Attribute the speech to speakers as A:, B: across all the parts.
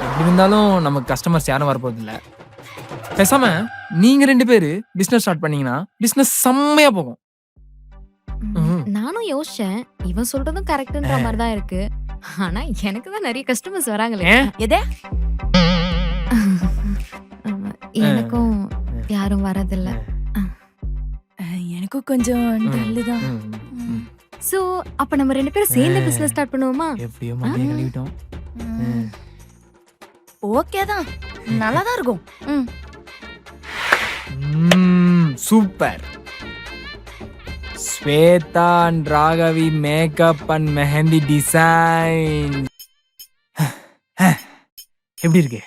A: எப்படி இருந்தாலும் நமக்கு கஸ்டமர்ஸ் யாரும் வரப்போறது இல்ல. பேசாம நீங்க 2 பேரு பிசினஸ் ஸ்டார்ட் பண்ணீங்கன்னா பிசினஸ் செம்மையா போகும்.
B: நானும் யோசிச்சேன். இவன் சொல்றதும் கரெக்ட்ன்ற மாதிரி தான் இருக்கு. ஆனா எனக்கு தான் நிறைய கஸ்டமர்ஸ் வராங்களே.
C: எதே
B: எனக்கும் யாரும் வரதில்ல.
C: எனக்கும் கொஞ்சம் டல்லுதான்.
B: சோ அப்ப நம்ம 2 பேரும் சேர்ந்து பிசினஸ் ஸ்டார்ட் பண்ணுவோமா?
A: எப்படியோ மண்டைய கழுவிட்டோம்.
C: ஓகே தான், நல்லா தான் இருக்கும்.
A: Super. Shweta and Raghavi makeup and mehndi design. எப்படி இருக்கு?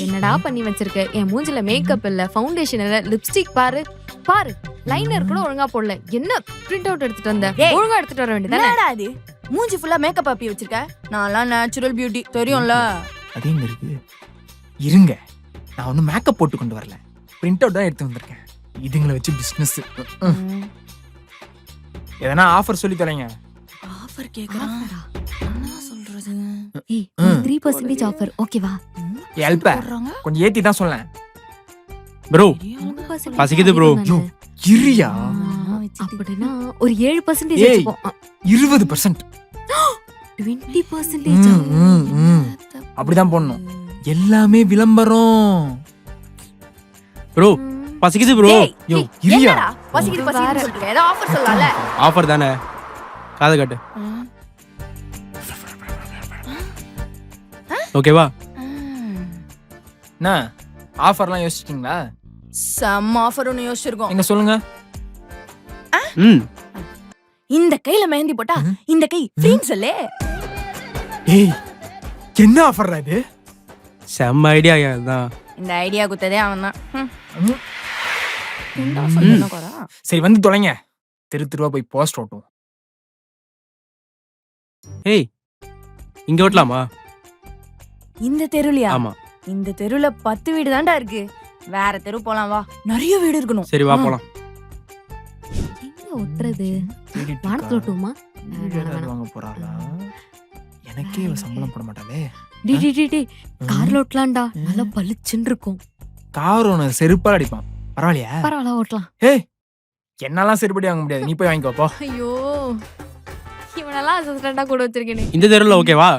B: என்னடா பண்ணி வச்சிருக்க? என் மூஞ்சில மேக்கப் இல்ல, ஃபவுண்டேஷன் இல்ல, லிப்ஸ்டிக் பாரு பாரு, லைனர் கூட ஒழுங்கா போடல. என்ன பிரிண்ட் அவுட் எடுத்துட்டு வந்த? ஒழுங்கா எடுத்துட்டு வர வேண்டியதானே.
C: என்னடா இது மூஞ்சி ஃபுல்லா மேக்கப் அப்பி வச்சிருக்க? நான்லாம் நேச்சுரல் பியூட்டி தெரியும்ல.
A: அது எங்க இருக்கு? இருங்க, நான் ஒன்னும் மேக்கப் போட்டு கொண்டு வரல, பிரிண்ட் அவுட் தான் எடுத்து வந்திருக்கேன். இதுங்களை வச்சு பிசினஸ் எதனா ஆஃபர் சொல்லி தரேங்க.
C: ஆஃபர் கேக்குறான். என்ன சொல்றது?
B: ஏய் 3% ஆஃபர் ஓகேவா?
A: ஹெல்ப் கொஞ்சம் ஏத்தி தான் சொல்லேன்.
D: ப்ரோ
B: 3%
D: பசிக்குது bro.
A: இரியா
B: அப்படினா ஒரு 7%
A: ஏய்.
B: வெச்சுப்போம்.
A: 20%.
B: 20%
A: அப்படிதான் போடணும். எல்லாமே விளம்பரம்.
D: ப்ரோ பசிக்குது ப்ரோ.
C: டேய்,
A: யோ
C: ஏய்,
A: இரியா.
C: என்னடா பசிக்குது பசிக்குது சொல்றீங்க? ஏதோ ஆஃபர் சொல்லலாம்ல.
D: ஆஃபர் தானே, காது காட்டு. ஓகேவா?
A: என்ன ஆஃபர்லாம் யோசிச்சிட்டீங்களா?
C: செம்ம ஆஃபர் ஒன்னு யோசிச்சிருக்கோம்.
A: எங்க சொல்லுங்க.
D: ம்
C: இந்த கையில மெஹந்தி போட்டா இந்த கை ஃப்ரீன்னு சொல்லு.
A: ஏய் என்ன ஆஃபர்ரா இது?
D: செம்ம ஐடியா தான்.
C: இந்த ஐடியா குத்ததே அவன்தான்.
A: சரி வந்து தொலைங்க. தெருவா போய் போஸ்ட் ஓட்டும்.
D: ஏய் இங்க ஓட்டலாமா?
C: இந்த தெருலையா?
D: ஆமா.
C: இந்த தெருல 10 வீடு தான்டா இருக்கு. வேற தெரு போலாம் வா. நிறைய வீடு இருக்கணும்.
D: சரி வா போலாம்.
B: எங்க ஒட்டுறது? வானத்துல ஒட்டுமா?
A: வாங்க போறாளா? எனக்கே இவ சம்பளம் போட மாட்டாளே.
B: டி கார்ல ஒட்டலாம்டா. நல்லா பளிச்சுன்னு இருக்கும்.
A: கார் ஒன்னு செருப்பால அடிப்பான். பரவாயில்லையா?
B: பரவாயில்ல ஓட்டலாம்.
A: ஏய் என்னெல்லாம் செருப்படி வாங்க முடியாது. நீ போய் வாங்கிக்கோ போ.
B: ஐயோ இவனெல்லாம் அசிஸ்டண்டா கூட வச்சிருக்கேனே.
D: இந்த தெருவில் ஓகேவா?